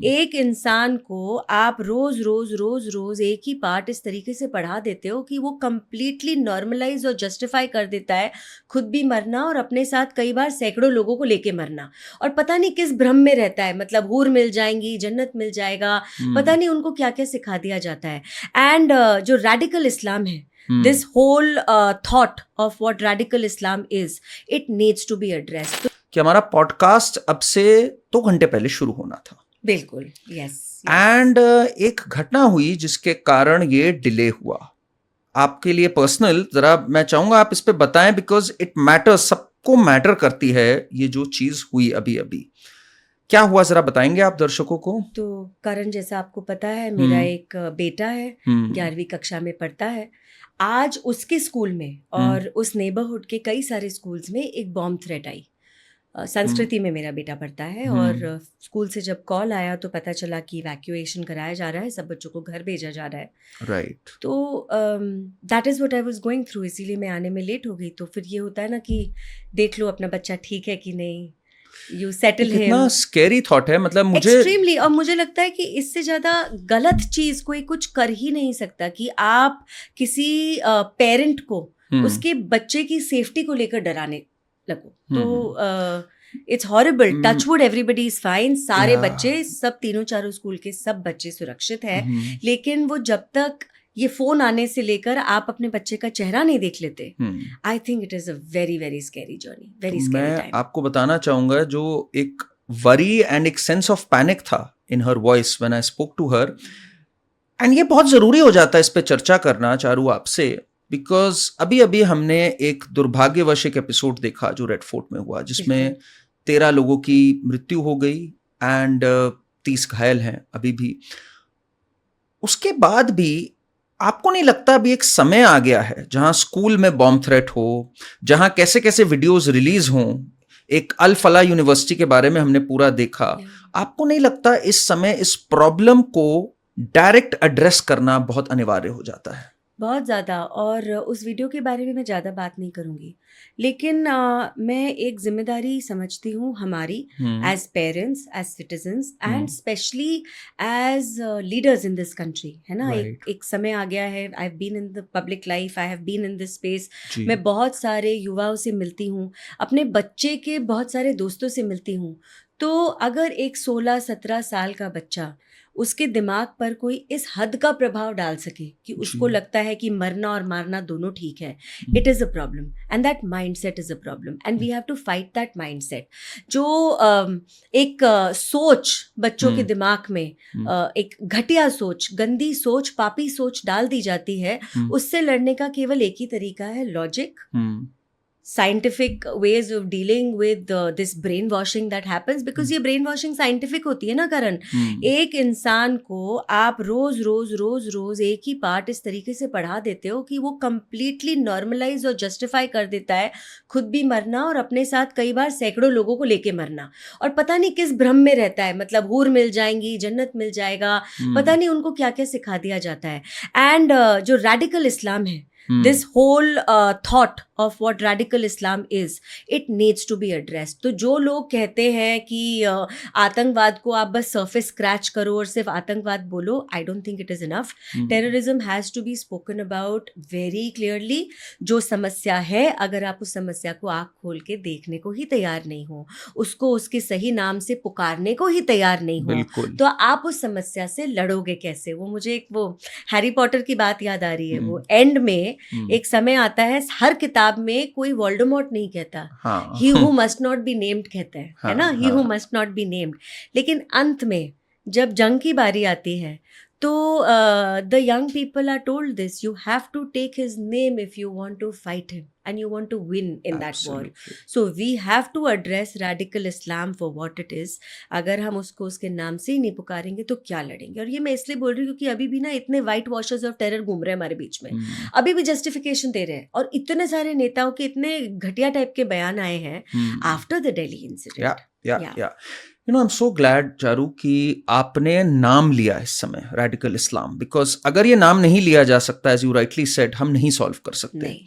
एक इंसान को आप रोज रोज रोज रोज एक ही पार्ट इस तरीके से पढ़ा देते हो कि वो कंप्लीटली नॉर्मलाइज और जस्टिफाई कर देता है खुद भी मरना और अपने साथ कई बार सैकड़ों लोगों को लेके मरना, और पता नहीं किस भ्रम में रहता है, मतलब हूर मिल जाएंगी, जन्नत मिल जाएगा, पता नहीं उनको क्या क्या सिखा दिया जाता है। एंड जो रेडिकल इस्लाम है, this whole thought of what radical Islam is, it needs to be addressed. कि हमारा पॉडकास्ट अब से 2 घंटे पहले शुरू होना था। बिल्कुल, यस। एंड एक घटना हुई जिसके कारण ये डिले हुआ। आपके लिए पर्सनल जरा मैं चाहूंगा आप इस पे बताएं, बिकॉज इट मैटर्स, सबको मैटर करती है ये जो चीज हुई अभी अभी। क्या हुआ जरा बताएंगे आप दर्शकों को? तो करण, जैसा आपको पता है, मेरा एक बेटा है, 11वीं कक्षा में पढ़ता है। आज उसके स्कूल में और उस नेबरहुड के कई सारे स्कूल्स में एक बॉम्ब थ्रेट आई। संस्कृति में मेरा बेटा पढ़ता है, और स्कूल से जब कॉल आया तो पता चला कि इवैक्यूएशन कराया जा रहा है, सब बच्चों को घर भेजा जा रहा है। राइट। तो that is what I was going through, इसीलिए मैं आने में लेट हो गई। तो फिर ये होता है ना कि देख लो अपना बच्चा ठीक है कि नहीं, यू सेटल हिम। कितना स्कैरी थॉट है, मतलब मुझे एक्सट्रीमली। और मुझे लगता है कि इससे ज़्यादा गलत चीज़ कोई कुछ कर ही नहीं सकता कि आप किसी पेरेंट को उसके बच्चे की सेफ्टी को लेकर डराने लगो। तो it's horrible. Touchwood, everybody is fine, सारे बच्चे, सब तीनों चारों स्कूल के सब बच्चे सुरक्षित हैं। लेकिन वो जब तक ये फोन आने से लेकर आप अपने बच्चे का चेहरा नहीं देख लेते, I think it is a very very scary journey, very scary time. मैं आपको बताना चाहूंगा जो एक वरी एंड एक सेंस ऑफ पैनिक था in her voice when I spoke to her, and ये बहुत जरूरी हो जाता है इस पे चर्चा करना चारू आपसे, बिकॉज अभी अभी हमने एक दुर्भाग्यवश एक एपिसोड देखा जो रेड फोर्ट में हुआ, जिसमें 13 लोगों की मृत्यु हो गई एंड 30 घायल हैं अभी भी। उसके बाद भी आपको नहीं लगता अभी एक समय आ गया है जहां स्कूल में बॉम्ब थ्रेट हो, जहां कैसे कैसे वीडियोस रिलीज हों? एक अल फला यूनिवर्सिटी के बारे में हमने पूरा देखा। आपको नहीं लगता इस समय इस प्रॉब्लम को डायरेक्ट एड्रेस करना बहुत अनिवार्य हो जाता है? बहुत ज़्यादा। और उस वीडियो के बारे में मैं ज़्यादा बात नहीं करूँगी, लेकिन मैं एक जिम्मेदारी समझती हूँ हमारी, as parents, as citizens, and specially as leaders in this country, है ना। एक समय आ गया है, I have been in the public life, I have been in this space. मैं बहुत सारे युवाओं से मिलती हूँ, अपने बच्चे के बहुत सारे दोस्तों से मिलती हूँ। तो अगर एक 16-17 साल का बच्चा, उसके दिमाग पर कोई इस हद का प्रभाव डाल सके कि उसको लगता है कि मरना और मारना दोनों ठीक है, it is a problem, and that mindset is a problem, and we have to fight that mindset. जो एक सोच बच्चों के दिमाग में, एक घटिया सोच, गंदी सोच, पापी सोच डाल दी जाती है, उससे लड़ने का केवल एक ही तरीका है, logic, scientific ways of dealing with this brain washing that happens, because ये ब्रेन वॉशिंग साइंटिफिक होती है ना करण। एक इंसान को आप रोज रोज रोज रोज एक ही पार्ट इस तरीके से पढ़ा देते हो कि वो कंप्लीटली नॉर्मलाइज और जस्टिफाई कर देता है खुद भी मरना और अपने साथ कई बार सैकड़ों लोगों को लेके मरना, और पता नहीं किस भ्रम में रहता है, मतलब हूर मिल जाएंगी, जन्नत मिल जाएगा, पता नहीं उनको क्या क्या सिखा दिया जाता है। एंड जो रेडिकल इस्लाम है, this whole thought of what radical Islam is, it needs to be addressed. तो जो लोग कहते हैं कि आतंकवाद को आप बस सरफेस स्क्रैच करो और सिर्फ आतंकवाद बोलो, I don't think it is enough. Terrorism has to be spoken about very clearly. जो समस्या है, अगर आप उस समस्या को आँख खोल के देखने को ही तैयार नहीं हो, उसको उसके सही नाम से पुकारने को ही तैयार नहीं हो, तो आप उस समस्या से लड़ोगे कैसे? वो मुझे एक वो हैरी पॉटर की बात याद आ रही है। वो एंड में एक समय आता है, हर किताब में कोई वोल्डेमॉर्ट नहीं कहता, he who must not be named कहता है ना, he who must not be named. लेकिन अंत में जब जंग की बारी आती है तो the young people are told this, you have to take his name if you want to fight him and you want to win in that war. So we have to address radical Islam for what it is. अगर हम उसको उसके नाम से ही नहीं पुकारेंगे तो क्या लड़ेंगे? और ये मैं इसलिए बोल रही हूँ क्योंकि अभी भी ना इतने वाइट वॉशर्स ऑफ टेरर घूम रहे हैं हमारे बीच में, अभी भी जस्टिफिकेशन दे रहे हैं, और इतने सारे नेताओं के इतने घटिया टाइप के बयान आए हैं after the Delhi incident. You know, I'm so glad, Charu, कि आपने नाम लिया इस समय रेडिकल इस्लाम, बिकॉज अगर ये नाम नहीं लिया जा सकता, एज यू राइटली सेड, हम नहीं सॉल्व कर सकते। नहीं।